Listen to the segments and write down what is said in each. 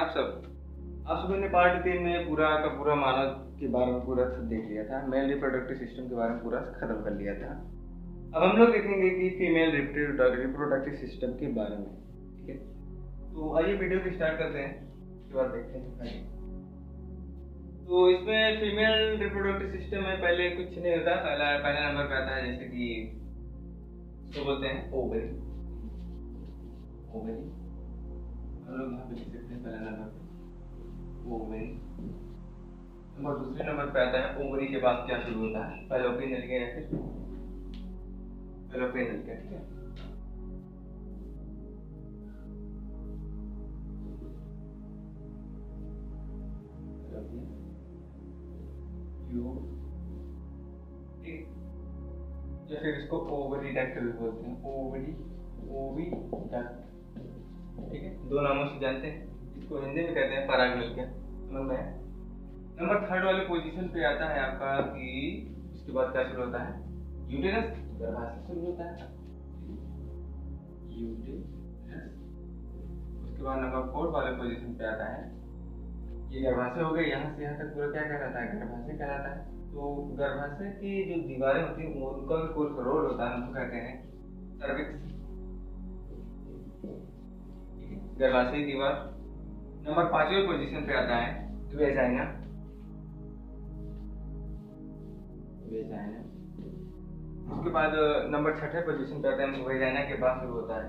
आप सभी ने पार्ट 3 में पूरा का पूरा मानव के बारे में पूरा देख लिया था, मेल रिप्रोडक्टिव सिस्टम के बारे में पूरा खत्म कर लिया था। अब हम लोग देखेंगे कि फीमेल रिप्रोडक्टिव सिस्टम के बारे में। ठीक है, तो आइए वीडियो को स्टार्ट करते हैं, उसके बाद देखते हैं। तो इसमें फीमेल रिप्रोडक्टिव सिस्टम में पहले कुछ नहीं होता, पहला नंबर पे आता है जैसे कि इसको बोलते हैं ओवरी। हम लोग यहाँ पे लिख सकते हैं पहला नंबर पे ओवरी। नंबर दूसरे नंबर पे आता है ओवरी के बाद क्या शुरू होता है, फैलोपियन नलिका या फिर फैलोपियन नलिका। ठीक है, या फिर इसको ओवरी डक्ट भी बोलते हैं, ओवी डक्ट। ठीक है, दो नामों से जानते हैं, इसको हिंदी में कहते हैं पराग नलिका। समझ में? नंबर थर्ड वाले पोजीशन पे आता है आपका कि उसके बाद क्या शुरू होता है, यूटेरस, गर्भाशय शुरू होता है यूटेरस। उसके बाद नंबर फोर्थ वाले पोजीशन पे आता है, ये गर्भाशय हो गए, यहाँ से यहाँ तक पूरा क्या कहलाता है, गर्भाशय कहलाता है। तो गर्भाशय की जो दीवारें होती हैं उनका भी कोई रोल होता है, हम कहते हैं सर्विक्स। गर्भाशय दीवार। नंबर पांचवें पोजीशन पे आता है वेजाइना। उसके बाद नंबर छठे पोजीशन पे आता है वेजाइना के बाद शुरू होता है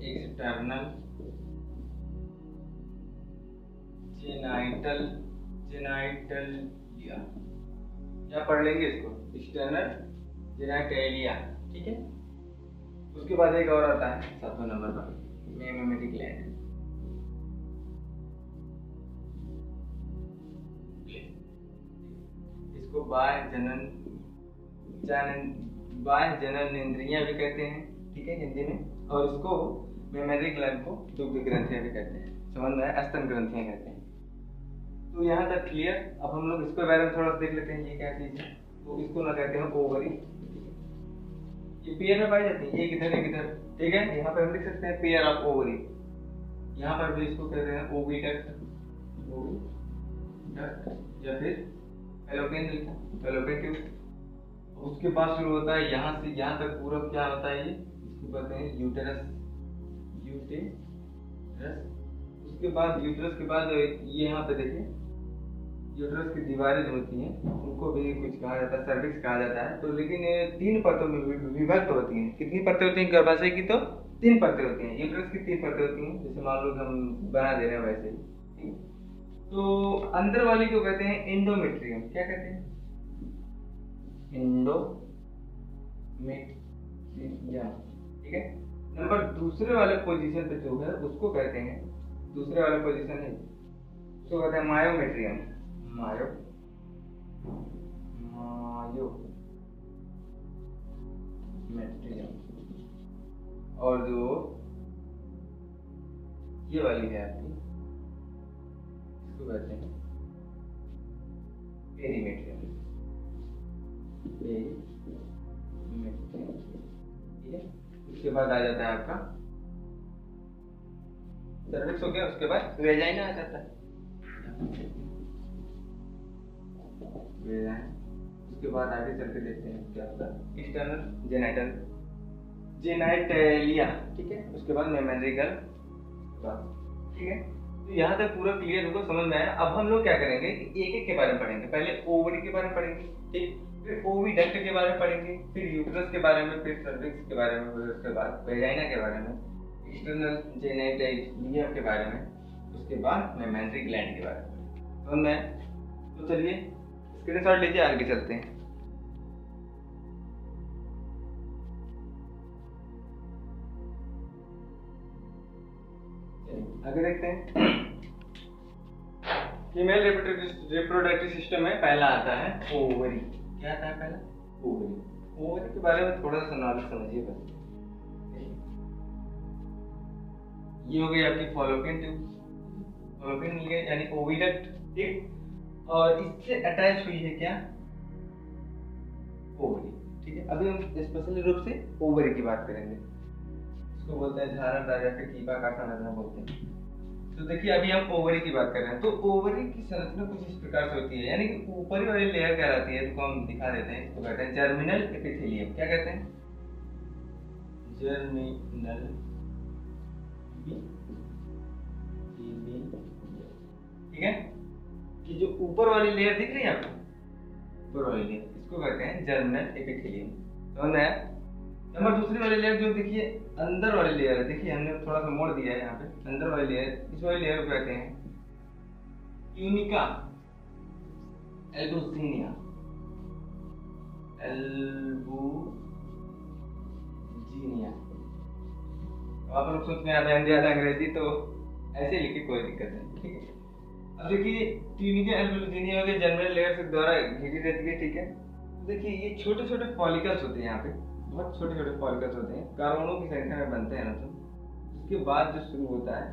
एक्सटर्नल जेनाइटलिया, या पढ़ लेंगे इसको एक्सटर्नल जेनाइटलिया। ठीक है, उसके बाद एक और आता है सातवें नंबर पर मेमेटिक ग्लैंड। इसको बाह्य जननेंद्रियां भी कहते हैं, ठीक है, हिंदी में। और इसको मेमेटिक ग्लैंड को दुग्ध ग्रंथियां भी कहते हैं, समझ में आया, स्तन ग्रंथियां कहते हैं। तो यहाँ तक क्लियर। अब हम लोग इसके बारे में थोड़ा देख लेते हैं, ये क्या चीज है। तो इसको ना कहते हैं ओवरी, ये पेयर में पाई जाती है, एक इधर एक इधर। ठीक है, यहाँ पर हम लिख सकते हैं पेयर ऑफ ओवरी। यहाँ पर भी इसको कहते हैं ओविडक्ट या फिर फैलोपियन नलिका, फैलोपियन ट्यूब। उसके बाद शुरू होता है यहाँ से यहाँ तक पूरा क्या होता है, ये इसको कहते हैं यूटेरस। उसके बाद यूटेरस के बाद ये यहाँ पे देखिए, यूटेरस की दीवारें जो होती हैं उनको भी कुछ कहा जाता है, सर्विक्स कहा जाता है। तो लेकिन ये 3 परतों में विभक्त होती हैं। कितनी परतें होती हैं गर्भाशय की? तो 3 परतें होती हैं। यूटेरस की 3 परतें होती हैं, जैसे मान लो हम बना दे रहे हैं वैसे ही। तो अंदर वाली को कहते हैं एंडोमेट्रियम। क्या कहते हैं? एंडोमेट्रियम। ठीक है, नंबर दूसरे वाले पोजीशन पे जो है उसको कहते हैं, दूसरे वाले पोजीशन है उसको कहते हैं मायोमेट्रियम। मायोमेट्रियम। और जो ये वाली है आपकी, इसको कहते हैं पेरीमेट्रियम। ठीक है, उसके बाद आ जाता है आपका सर्विक्स हो गया, उसके बाद वेजाइना आ जाता है। उसके बाद आगे चल के देखते हैं क्या होता है, एक्सटर्नल जेनाइटलिया। ठीक है, उसके बाद मेमेट्रिकल। ठीक है, तो यहाँ तक पूरा क्लियर होगा, समझ में आया। अब हम लोग क्या करेंगे कि एक एक के बारे में पढ़ेंगे। पहले ओवरी के बारे में पढ़ेंगे, ठीक, फिर ओविडक्ट के बारे में पढ़ेंगे, फिर यूट्रस के बारे में, फिर सर्विक्स के बारे में, फिर उसके बाद वेजाइना के बारे में, एक्सटर्नल जेनाइटलिया के बारे में, उसके बाद मेमेट्रिक ग्लैंड के बारे में। समझ में? तो चलिए स्क्रीनशॉट लीजिए, आगे चलते हैं। आगे देखते हैं। फीमेल रिप्रोडक्टिव सिस्टम में पहला आता है ओवरी। क्या आता है पहला? ओवरी। ओवरी के बारे में थोड़ा सा नॉलेज समझिए बस। ये हो गई आपकी फॉलोपियन ट्यूब, फॉलोपियन नलिका यानी ओविडक्ट। ठीक, और इससे अटैच हुई है क्या? ओवरी। ठीक है, अभी हम स्पेशल रूप से ओवरी की बात करेंगे। इसको बोलते हैं झारनदार या फिर कीपाकार संरचना बोलते हैं। तो देखिए अभी हम ओवरी की बात कर रहे हैं। तो ओवरी की संरचना कुछ इस प्रकार से होती है, यानी कि ऊपरी वाली लेयर कहलाती है, इसको हम दिखा देते हैं। इसको कहते हैं जर्मिनल एपिथेलियम। क्या कहते हैं? जर्मिनल, ठीक है। कि जो ऊपर वाली लेयर दिख रही है आपको, ऊपर वाली लेयर, इसको कहते हैं जर्मिनल एपिथेलियम। समझ में आया? नंबर दूसरी वाली लेयर जो देखिए अंदर वाली लेयर है, देखिए हमने थोड़ा सा मोड़ दिया है यहाँ पे, अंदर वाली लेयर, इस वाली लेयर को कहते हैं ट्यूनिका एल्बुजिनिया। आप लोग सोचते हैं हिंदी या अंग्रेजी, तो ऐसे लिखे कोई दिक्कत नहीं, ठीक है। अब देखिए ट्यूनिका एल्बुजिनिया के जर्मिनल लेयर से द्वारा घिरी रहती है, ठीक है। देखिए ये छोटे छोटे फॉलिकल्स होते हैं यहाँ पे, बहुत छोटे छोटे फॉलिकल्स होते हैं, करोड़ों की संख्या में बनते हैं ना। तो उसके बाद जो शुरू होता है,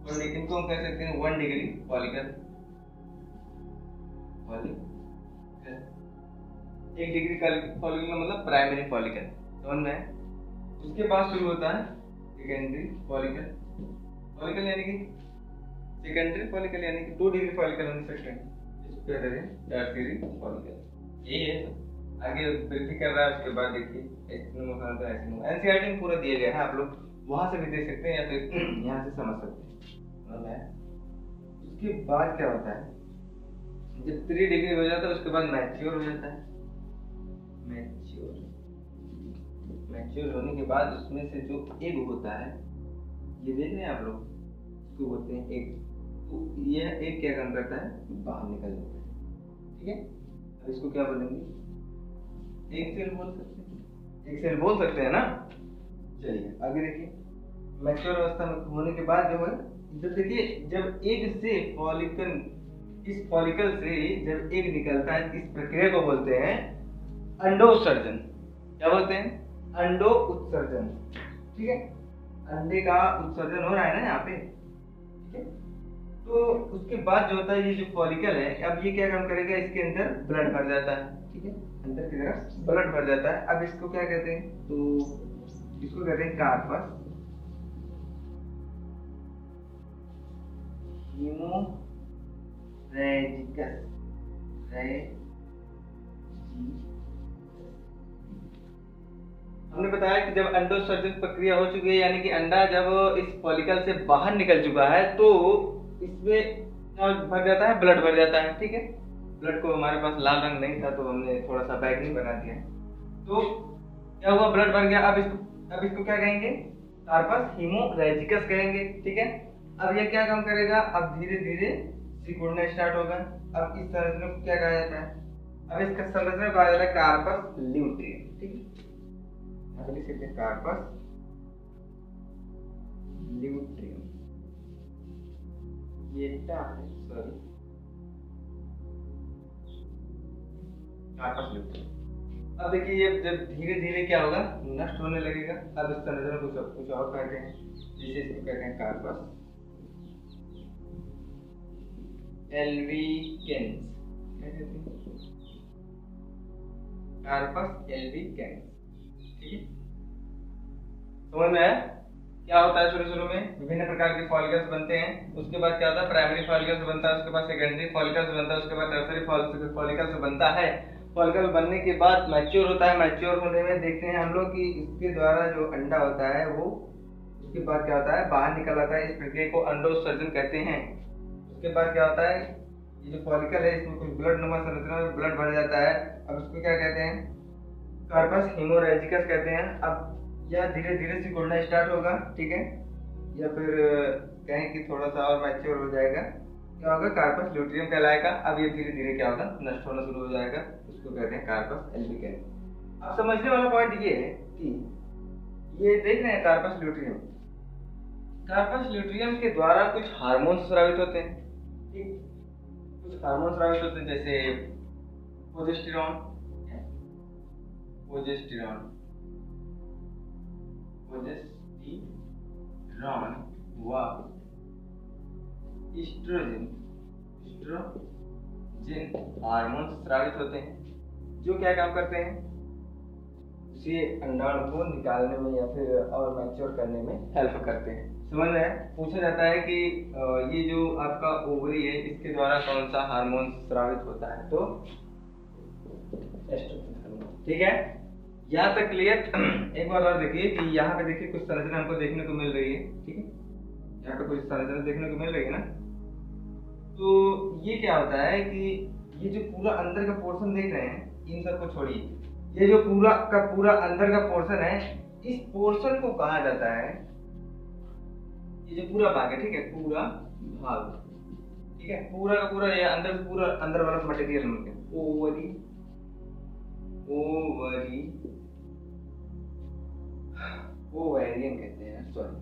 और लेकिन को हम कह सकते हैं 1 डिग्री फॉलिकल, 1 डिग्री फॉलिकल का मतलब प्राइमरी फॉलिकल, समझ में। उसके बाद शुरू होता है सेकेंडरी फॉलिकल यानी कि सेकेंडरी फॉलिकल यानी कि 2 डिग्री फॉलिकल होने सकते हैं, इसको कहते हैं टर्शियरी फॉलिकल। ये है आगे वृद्धि कर रहा है। उसके बाद देखिए एनसीईआरटी में पूरा दिया गया है, आप लोग वहां से भी देख सकते हैं या फिर यहाँ से समझ सकते हैं। उसके बाद क्या होता है, जब 3 डिग्री हो जाता है उसके बाद मैच्योर हो जाता है। मैच्योर होने के बाद उसमें से जो एग होता है, ये देख रहे हैं आप लोग, इसको बोलते हैं एग। तो यह एग क्या काम करता है, बाहर निकल जाता है, ठीक है। अब इसको क्या बोलेंगे, एक सेल बोल सकते हैं ना। चलिए आगे देखिए, मैच्योर अवस्था में होने के बाद जो है, जब देखिए जब एग से फॉलिकल, इस फॉलिकल से जब एग निकलता है, इस प्रक्रिया को बोलते हैं अंडो उत्सर्जन। क्या बोलते हैं? अंडो उत्सर्जन, ठीक है। अंडे का उत्सर्जन हो रहा है ना यहाँ पे, ठीक है। तो उसके बाद जो होता है, ये जो फॉलिकल है, अब ये क्या काम करेगा, इसके अंदर ब्लड भर जाता है, ठीक है, अंदर की तरफ ब्लड भर जाता है। अब इसको क्या कहते हैं, तो इसको कहते हैं कार्पस हीमोरैजिकस। हमने बताया कि जब अंडोत्सर्जन प्रक्रिया हो चुकी है, यानी कि अंडा जब इस फॉलिकल से बाहर निकल चुका है, तो इसमें भर जाता है, ब्लड भर जाता है, ठीक है। ब्लड को हमारे पास लाल रंग नहीं था तो हमने थोड़ा सा बैगनी बना दिया। तो क्या हुआ, ब्लड भर गया। अब इसको क्या कहेंगे, कार्पस हीमोरैजिकस कहेंगे, ठीक है। अब ये क्या काम करेगा, अब धीरे धीरे सिकुड़ना स्टार्ट होगा। अब इस संरचना को क्या कहा जाता है, अब इसका संरचना कहा जाता है कार्पस ल्यूटियम, ठीक है। अगली सीखते हैं कार्पस ल्यूटियम, ये सॉरी कार्पस ल्यूटियम। अब देखिए ये जब धीरे धीरे क्या होगा, नष्ट होने लगेगा। अब इस संरचना को कुछ और कहते हैं, जिसे इसको कहते हैं कार्पस एल्बिकेंस। क्या कहते हैं, कार्पस एल्बिकेंस, ठीक है। समझ में आया क्या होता है? शुरू में विभिन्न प्रकार के फॉलिकल्स बनते हैं, उसके बाद क्या होता है, प्राइमरी फॉलिकल्स बनता है, उसके बाद सेकेंडरी फॉलिकल्स बनता है, उसके बाद टर्शियरी फॉलिकल्स बनता है। फॉलिकल बनने के बाद मैच्योर होता है। मैच्योर होने में देखते हैं हम लोग कि इसके द्वारा जो अंडा होता है वो उसके बाद क्या होता है, बाहर निकल आता है। इस प्रक्रिया को अंडोत्सर्जन कहते हैं। उसके बाद क्या होता है, ये जो फॉलिकल है इसमें कुछ ब्लड नुमा संरचना में ब्लड भर जाता है। अब इसको क्या कहते हैं, कार्पस हीमोरैजिकस कहते हैं। अब यह धीरे धीरे सिकुड़ना स्टार्ट होगा, ठीक है, या फिर कहें कि थोड़ा सा और मैच्योर हो जाएगा, क्या होगा, कार्पस ल्यूटियम कहलाएगा। अब ये धीरे धीरे क्या होगा, नष्ट होना शुरू हो जाएगा, उसको कहते हैं कार्पस एल्बिकेंस। अब समझने वाला पॉइंट ये है कि ये देख रहे हैं कार्पस ल्यूटियम, कार्पस ल्यूटियम के द्वारा कुछ हार्मोन स्रावित होते हैं, ठीक, कुछ हार्मोन स्रावित होते हैं, जैसे प्रोजेस्टेरॉन व एस्ट्रोजन हार्मोन स्रावित होते हैं, जो क्या काम करते हैं, उसी अंडाणु को निकालने में या फिर और मैच्योर करने में हेल्प करते हैं। समझ में आया? पूछा जाता है कि ये जो आपका ओवरी है इसके द्वारा कौन सा हार्मोन स्रावित होता है, तो एस्ट्रोजन हार्मोन। ठीक है, यहाँ तक क्लियर। एक बार और देखिए कि यहाँ पे देखिए कुछ संरचना हमको देखने को मिल रही है। ठीक है, यहाँ पे कुछ संरचना देखने को मिल रही है ना। तो ये क्या होता है कि ये जो पूरा अंदर का पोर्शन देख रहे हैं, इन सबको छोड़िए, ये जो पूरा का पूरा अंदर का पोर्शन है, इस पोर्शन को कहा जाता है, ये जो पूरा भाग है, ठीक है, पूरा भाग, ठीक है, पूरा का पूरा ये अंदर पूरा अंदर वाला मटेरियल मिलकर ओवरी ओवेरियन कहते हैं, सॉरी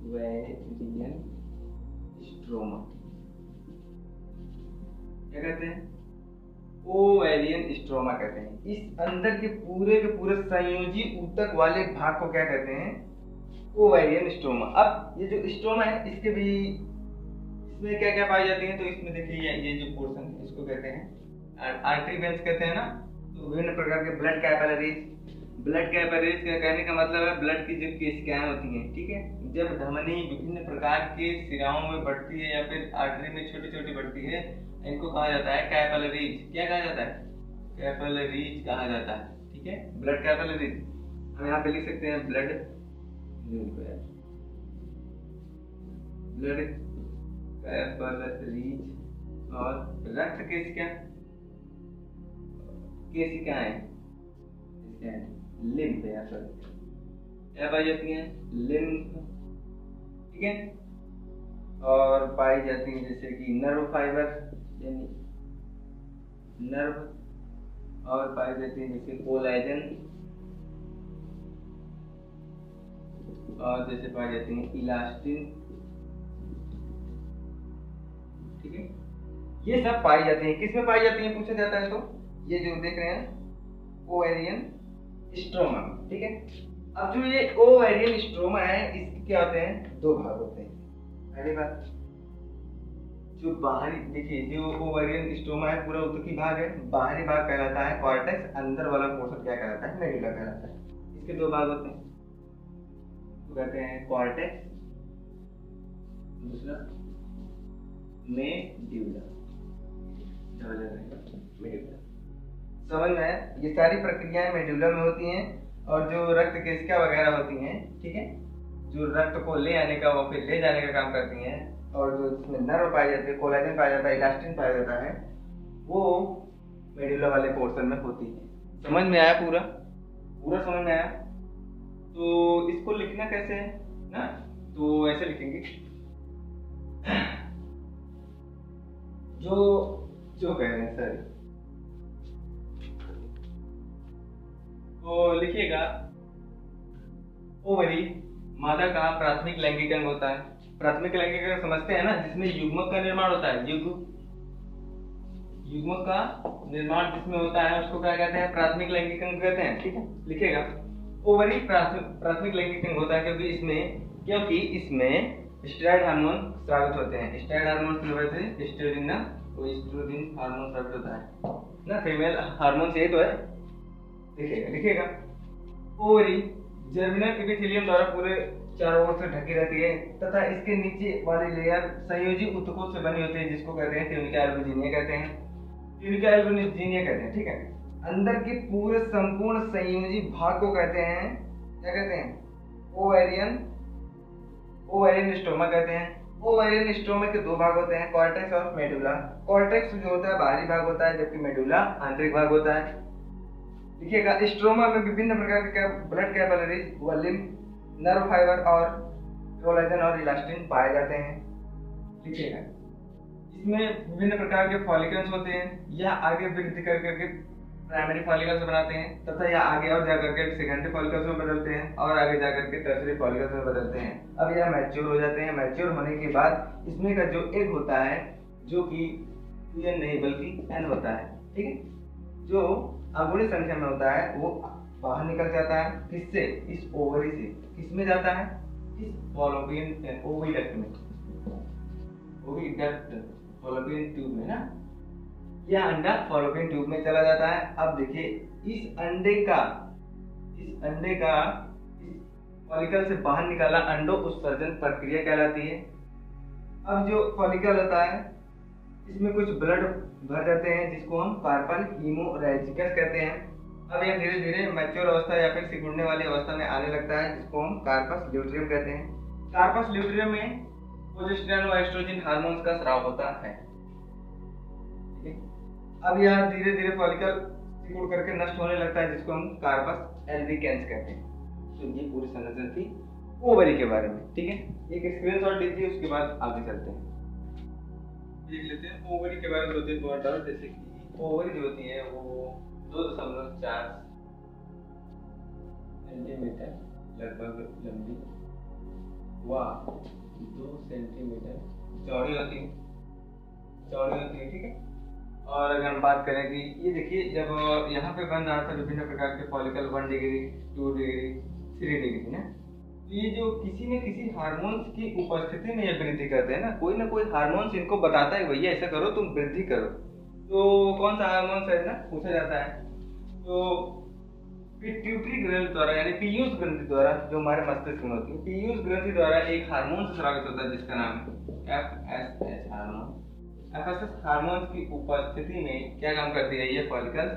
ओवेरियन स्ट्रोमा क्या कहते हैं? ओवेरियन स्ट्रोमा कहते हैं। इस अंदर के पूरे संयोजी ऊतक वाले भाग को क्या कहते हैं? Ovarian stroma. अब ये जो स्ट्रोमा है इसके भी इसमें क्या क्या पाई जाती है, तो इसमें देखिए ये जो पोर्शन है इसको कहते हैं आर्टरी वेन्स कहते हैं ना। तो विभिन्न प्रकार के ब्लड कैपिलरीज का कहने का मतलब है ब्लड की जो केशिकाएं होती हैं, ठीक है, जब धमनी विभिन्न प्रकार के सिराओं में बढ़ती है या फिर आर्टरी में छोटी छोटी बढ़ती है, इनको कहा जाता है कैपिलरीज। क्या कहा जाता है? कैपिलरीज कहा जाता है। ठीक है, ब्लड कैपिलरीज हम यहाँ पे लिख सकते हैं ब्लड कैपिलरीज। और रक्त केशिकाएं लिम्फ या क्या पाई जाती हैं? लिम्फ। ठीक है, और पाई जाती है जैसे कि नर्व फाइबर यानी नर्व, और पाई जाती है जैसे कोलेजन, और जैसे पाई जाती है इलास्टिन। ठीक है, ये सब पाई जाती है। किसमें पाई जाती है पूछा जाता है, तो ये जो देख रहे हैं ओवेरियन स्ट्रोमा। ठीक है, अब जो ये ओवेरियन स्ट्रोमा है इसके क्या होते हैं? दो भाग होते हैं। पहली बात जो बाहरी, देखिए जो ओवेरियन स्ट्रोमा है पूरा ऊतकी भाग है, बाहरी भाग कहलाता है कॉर्टेक्स, अंदर वाला पोर्शन क्या कहलाता है? मेडुला कहलाता है। इसके दो भाग होते हैं, तो कहते हैं कॉर्टेक्स, दूसरा मेडुला। मेडुला समझ में? ये सारी प्रक्रियाएं मेडुला में होती हैं, और जो रक्त केशिका वगैरह होती हैं, ठीक है, जो रक्त को ले आने का वो फिर ले जाने का काम करती हैं, और जो इसमें नर्व पाए जाते हैं, कोलेजन पाया जाता है, इलास्टिन पाया जाता है, वो मेडुला वाले पोर्शन में होती है। समझ में आया? पूरा समझ में आया? तो इसको लिखना कैसे है ना, तो ऐसे लिखेंगे जो कह रहे हैं सर, तो लिखिएगा ओवरी मादा का प्राथमिक लैंगिक अंग होता है। प्राथमिक लैंगिक अंग समझते हैं ना, जिसमें युग्मक का निर्माण होता है। युग्मक का निर्माण जिसमें होता है उसको क्या कहते हैं? प्राथमिक लैंगिक अंग कहते हैं। ठीक है, लिखिएगा ओवरी प्राथमिक लैंगिक अंग होता है, क्योंकि इसमें स्टेरॉइड हार्मोन स्रावित होते हैं। स्टेरॉइड हार्मोन की वजह से एस्ट्रोजन हार्मोन स्रावित होता है ना, फीमेल हार्मोन से ही तो है। लिखिएगा ओवरी जर्मिनल एपिथेलियम द्वारा पूरे चारों ओर से ढकी रहती है, तथा इसके नीचे वाली लेयर संयोजी ऊतकों से बनी होती है, जिसको कहते हैं ट्यूनिका एल्बुजिनिया कहते हैं। ठीक है, अंदर के पूरे संपूर्ण संयोजी भाग को कहते हैं, क्या कहते हैं? ओवेरियन स्ट्रोमा कहते हैं। ओवेरियन स्ट्रोमा के दो भाग होते हैं, कॉर्टेक्स और मेडुला। कॉर्टेक्स जो होता है बाहरी भाग होता है, जबकि मेडुला आंतरिक भाग होता है। देखिएगा स्ट्रोमा में विभिन्न प्रकार के ब्लड कैपिलरीज व लिम्फ, नर्व फाइबर और कोलेजन और इलास्टिन पाए जाते हैं। लिखिएगा इसमें विभिन्न प्रकार के फॉलिकल्स होते हैं, यह आगे वृद्धि कर करके प्राइमरी फॉलिकल्स बनाते हैं, तथा यह आगे और जाकर के सेकेंडरी फॉलिकल्स में बदलते हैं, और आगे जाकर के टर्शरी फॉलिकल्स में बदलते हैं। अब यह मैच्योर हो जाते हैं। मैच्योर होने के बाद इसमें का जो एग होता है, जो कि n नहीं बल्कि n होता है, ठीक है, जो अगुणी संख्या में होता है, वो बाहर निकल जाता है। किससे? इस ओवरी से। किसमें जाता है? इस फॉलोपियन ओविडक्ट में, ओविडक्ट फॉलोपियन ट्यूब में ना। यह अंडा फॉलोपियन ट्यूब में चला जाता है। अब देखिए इस अंडे का फॉलिकल से बाहर निकाला अंडो उत्सर्जन प्रक्रिया कहलाती है। अब जो फॉलिकल होता है इसमें कुछ ब्लड भर जाते हैं जिसको हम कार्पल हीमोरैजिकस कहते हैं। अब यह धीरे धीरे मैच्योर अवस्था या फिर सिकुड़ने वाली अवस्था में आने लगता है जिसको हम कार्पस ल्यूटेरियम कहते हैं। कार्पस ल्यूटेरियम में प्रोजेस्टेरोन और एस्ट्रोजन हार्मोन्स का स्राव होता है। अब यह धीरे धीरे फॉलिकल सिकुड़ करके नष्ट होने लगता है जिसको हम कार्पस एल्बिकेंस कहते हैं। तो ये पूरी संरचना थी ओवरी के बारे में। ठीक है, एक स्क्रीनशॉट लीजिए, उसके बाद आगे चलते हैं, देख लेते हैं ओवरी के बारे में। 2-3 पॉइंट और, जैसे कि ओवरी जो होती है वो 2.4 सेंटीमीटर लगभग लंबी व 2 सेंटीमीटर चौड़ी होती है। ठीक है, और अगर हम बात करें कि ये देखिए जब यहाँ पे बन रहा था विभिन्न प्रकार के फॉलिकल 1 डिग्री 2 डिग्री 3 डिग्री ना, ये जो किसी न किसी हार्मोन्स की उपस्थिति में ये वृद्धि करते हैं ना कोई हार्मोन्स इनको बताता है भैया ऐसा करो, तुम वृद्धि करो। तो कौन सा हार्मोन्स है ना पूछा जाता है। तो पिट्यूटरी ग्रंथि द्वारा यानी पीयूष ग्रंथि द्वारा, जो हमारे मस्तिष्क में होती है, पीयूष ग्रंथि द्वारा एक हार्मोन स्रावित होता है जिसका नाम है FSH हार्मोन। FSH हार्मोन की उपस्थिति में क्या काम करती है, ये फॉलिकल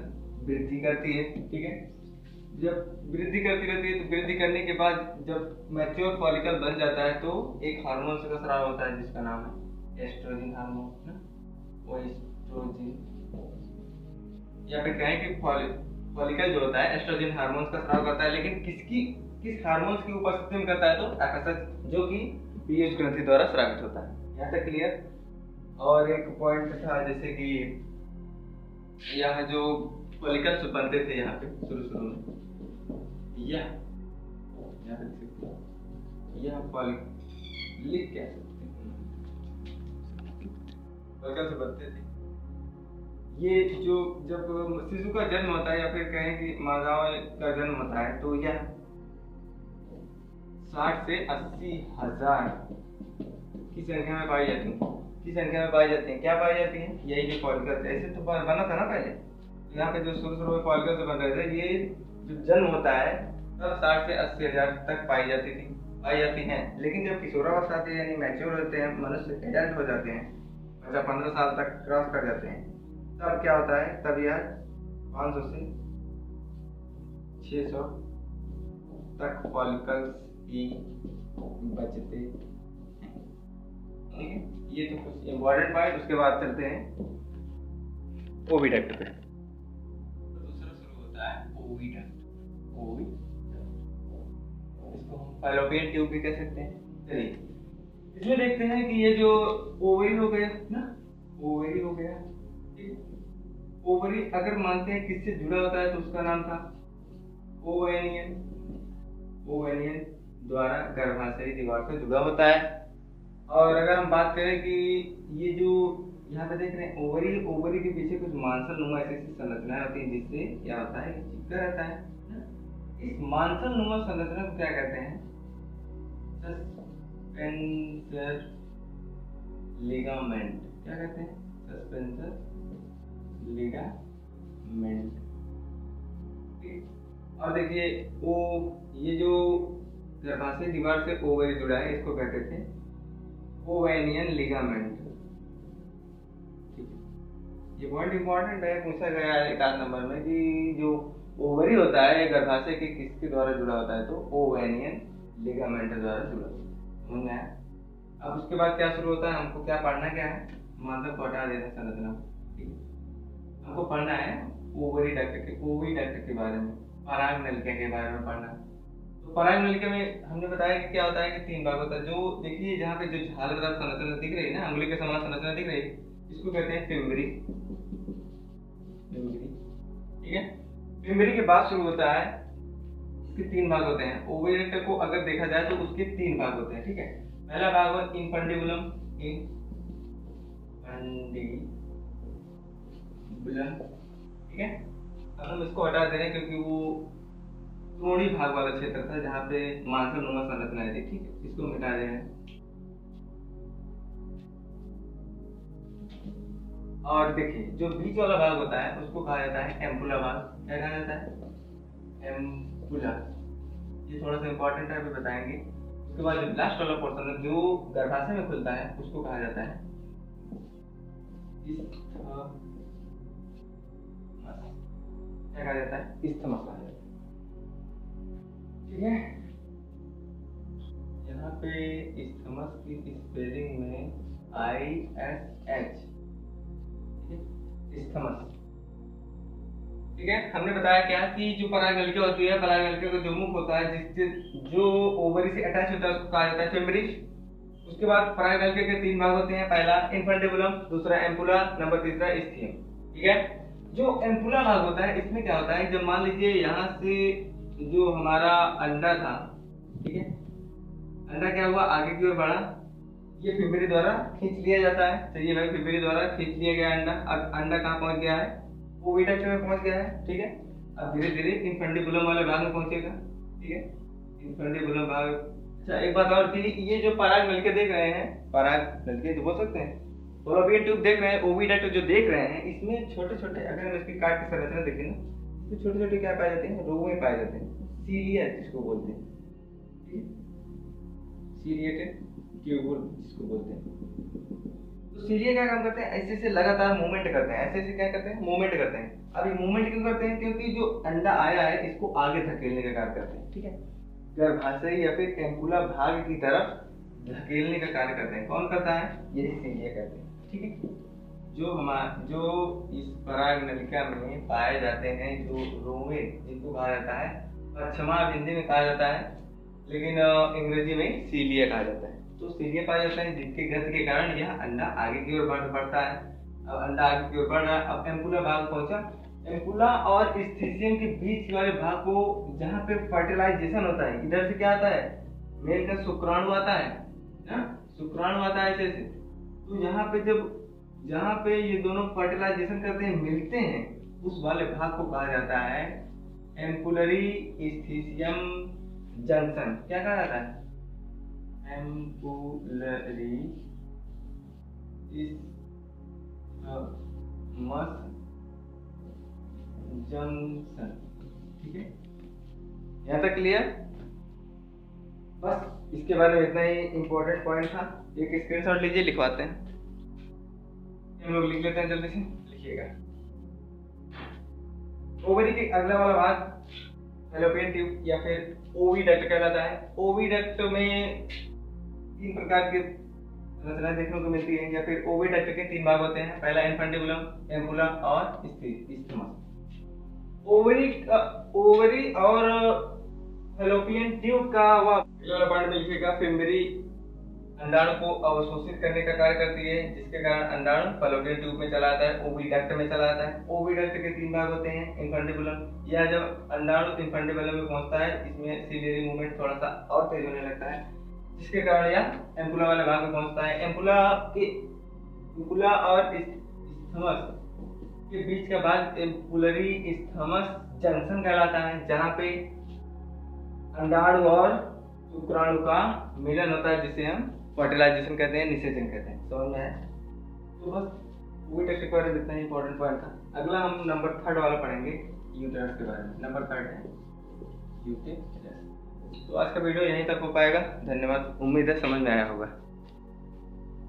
वृद्धि करती है। ठीक है, जब वृद्धि करती रहती है तो वृद्धि करने के बाद जब मैच्योर फॉलिकल बन जाता है तो एक हार्मोन का स्राव होता है जिसका नाम है एस्ट्रोजन हार्मोन। वो एस्ट्रोजन या फिर कहें कि फॉलिकल जो होता है एस्ट्रोजन हार्मोन का स्राव करता है, लेकिन किस हार्मोन की उपस्थिति में करता है, तो FSH जो कि पीयूष ग्रंथि द्वारा स्रावित होता है। यहाँ तक क्लियर। और एक पॉइंट था जैसे कि यह जो फॉलिकल्स बनते थे यहाँ पे शुरू में, यह लिख क्या सकते हैं, फॉलिकल से बनते थे। ये जो जब शिशु का जन्म होता है या फिर कहें कि मादाओं का जन्म होता है तो यह 60 से 80 हजार की संख्या में पाई जाती है। क्या पाई जाती है, यही जो फॉलिकल ऐसे तो बना था ना पहले, यहाँ पे जो शुरू में फॉलिकल से बन रहे थे, ये जो जन्म होता है तब 60 से 80 हजार तक पाई जाती हैं। लेकिन जब किशोरावस्था आती है यानी मैच्योर होते हैं, मनुष्य एडल्ट हो जाते हैं, बच्चा 15 साल तक क्रॉस कर जाते हैं, तब क्या होता है, तब यह 500 से 600 तक फॉलिकल्स ही बचते हैं। ठीक है, ये तो कुछ इम्पोर्टेंट पॉइंट। उसके बाद चलते हैं ओविडक्ट पे। दूसरा शुरू होता है ओविडक्ट। इसको हम फैलोपियन ट्यूब भी कह सकते हैं। चलिए इसमें देखते हैं कि ये जो ओवरी हो गया ना, ओवरी हो गया। ओवरी अगर मानते हैं किससे जुड़ा होता है तो उसका नाम था ओवेनियन द्वारा गर्भाशयी दीवार से जुड़ा होता है। और अगर हम बात करें कि ये जो यहाँ पे देख रहे हैं ओवरी के पीछे कुछ मांसल नुमा ऐसी संरचनाएं होती हैं जिससे क्या होता है, चिपका रहता है। इस मांसल नुमा संरचना को क्या कहते हैं, सस्पेंसर लिगामेंट। क्या कहते हैं, सस्पेंसर लिगामेंट। और देखिए ये जो गर्भाशय दीवार से ओवरी जुड़ा है इसको कहते थे ओवेनियन लिगामेंट। ये पॉइंट इंपॉर्टेंट है, पूछा गया है 1 नंबर में कि जो ओवरी होता है गर्भाशय के किसके द्वारा जुड़ा होता है, तो ओवेनियन लिगामेंट द्वारा जुड़ा होता है। अब उसके बाद क्या शुरू होता है, हमको क्या पढ़ना क्या है, मतलब को हटा देना संरचना। हमको पढ़ना है ओविडक्ट के बारे में, पराग नलिका के बारे में पढ़ना। तो पराग नलिका में हमने बताया कि क्या होता है कि 3 भाग होता है। जो देखिए जहाँ पे जो झालरदार संरचना दिख रही है ना, अंगुली के समान संरचना दिख रही है, इसको कहते हैं पिंबरी। ठीक है, पिंबरी के बाद शुरू होता है, इसके 3 भाग होते हैं। ओविडक्ट को अगर देखा जाए तो उसके 3 भाग होते हैं। ठीक है, पहला भाग है इनफंडिबुलम। ठीक है, अब हम इसको हटा दे रहे हैं क्योंकि वो त्रोणी भाग वाला क्षेत्र था जहाँ पे मांसल नुमा संरचनाएं थी। ठीक है, इसको मिटा रहे हैं। और देखिए जो बीच वाला भाग होता है उसको कहा जाता है एम्पुला भाग। क्या कहा जाता है? एम्पुला। ये थोड़ा सा इंपॉर्टेंट है, अभी बताएंगे। उसके बाद जो लास्ट वाला पोर्शन है जो गर्भाशय में खुलता है उसको कहा जाता है इस्थमस। क्या कहा जाता है? इस्थमस कहा जाता है। ठीक है, यहाँ पे इस्थमस की स्पेलिंग में ISH, इस्थमस। ठीक है, हमने बताया क्या कि जो परागनलिका होती है, परागनलिका का जो मुख होता है जिससे जो ओवरी से अटैच होता है उसको कहा जाता है फिम्ब्रिज। उसके बाद परागनलिका के 3 भाग होते हैं, पहला इन्फंटिबुलम, दूसरा एम्पुला, नंबर तीसरा इस्थियम। ठीक है, जो एम्पुला भाग होता है इसमें क्या होता है, जब मान लीजिए यहाँ से जो हमारा अंडा था, ठीक है, अंडा क्या हुआ, आगे की ओर बढ़ा, ये फिब्रिल द्वारा खींच लिया जाता है। चलिए भाई, फिब्रिल द्वारा खींच लिया गया अंडा। अब अंडा कहाँ पहुंच गया है? ओविडक्ट में पहुंच गया है। ठीक है, अब धीरे धीरे इन्फंटिबुलम वाले भाग में पहुंचेगा। ठीक है, इन्फंटिबुलम भाग। अच्छा, एक बात और कि ये जो पराग नलिका देख रहे हैं, पराग नलिका जो बोल सकते हैं, फॉलोपियन ट्यूब देख रहे हैं, ओविडक्ट जो देख रहे हैं, इसमें छोटे छोटे, अगर हम इसकी काट की संरचना देखें ना, इसमें छोटे छोटे क्या पाए जाते हैं? रोग पाए जाते हैं, सीलिया जिसको बोलते हैं। ठीक है, सीलिएटेड ट्यूबुल जिसको बोलते हैं। तो सीलिया क्या काम करते हैं? ऐसे से लगातार मूवमेंट करते हैं, ऐसे से क्या करते हैं? मूवमेंट करते हैं। अब ये मूवमेंट क्यों करते हैं? क्योंकि जो अंडा आया है इसको आगे धकेलने का कार्य करते हैं। ठीक है, गर्भाशय या फिर एम्पुला भाग की तरफ धकेलने का कार्य करते हैं। कौन करता है? यही सीलिया करते हैं। ठीक है, जो इस पराग नलिका में पाए जाते हैं जो रोमे, जिनको कहा जाता है पश्चिमा, हिंदी में कहा जाता है, लेकिन अंग्रेजी में सीलिया कहा जाता है। तो सीलिया पाया जाता है जिसके गति के कारण यह अंडा आगे की ओर बढ़ता है। अब अंडा आगे की ओर बढ़ रहा है, अब एम्पुला भाग पहुंचा। एम्पुला और इस्थीसियम के बीच वाले भाग को, जहाँ पे फर्टिलाइजेशन होता है, इधर से क्या आता है? मेल का शुक्राणु आता है ना, शुक्राणु आता है ऐसे। तो यहाँ पे जहाँ पे ये दोनों फर्टिलाइजेशन करते हैं, मिलते हैं, उस वाले भाग को कहा जाता है एम्पुलरी इस्थीसियम जंक्शन। क्या कहा जाता है? Ampullary isthmus junction. ठीक है, यहाँ तक क्लियर? बस इसके बारे में इतना ही इम्पोर्टेंट पॉइंट था। एक स्क्रीनशॉट लीजिए, लिखवाते हैं, हम लोग लिख लेते हैं, जल्दी से लिखिएगा। ओवरी के अगला वाला भाग फैलोपियन ट्यूब या फिर ओविडक्ट कहलाता है। ओविडक्ट में 3 प्रकार की रचना देखने को मिलती है, या फिर ओविडक्ट के 3 भाग होते हैं, पहला इन्फंटिबुलम, एम्पुला और इस्थमस। ओवरी और फैलोपियन ट्यूब का वह पार्ट में लिखेगा फिम्बरी अंडाणु को अवशोषित करने का कार्य करती है, जिसके कारण अंडाणु फैलोपियन ट्यूब में चला आता है, ओविडक्ट में चला आता है। ओविडक्ट के 3 भाग होते हैं, इन्फंटिबुलम, यह जब अंडाणु इन्फंटिबुलम में पहुंचता है, इसमें सीलियरी मूवमेंट थोड़ा सा और तेज होने लगता है, जिसके कारण यह एम्पुला वाले भाग में पहुंचता है। एम्पुला और इस्थमस के बीच का भाग एम्पुलरी इस्थमस जंक्शन कहलाता है, जहाँ पे अंडाणु और शुक्राणु का मिलन होता है, जिसे हम फर्टिलाइजेशन कहते हैं, निषेचन कहते हैं। समझ में है? तो बस ओविडक्ट के बारे में इतना ही इंपॉर्टेंट पॉइंट था। अगला हम नंबर 3 वाला पढ़ेंगे, यूटेरस के बारे में। नंबर 3 है यूटेरस। तो आज का वीडियो यहीं तक हो पाएगा। धन्यवाद, उम्मीद है समझ में आया होगा।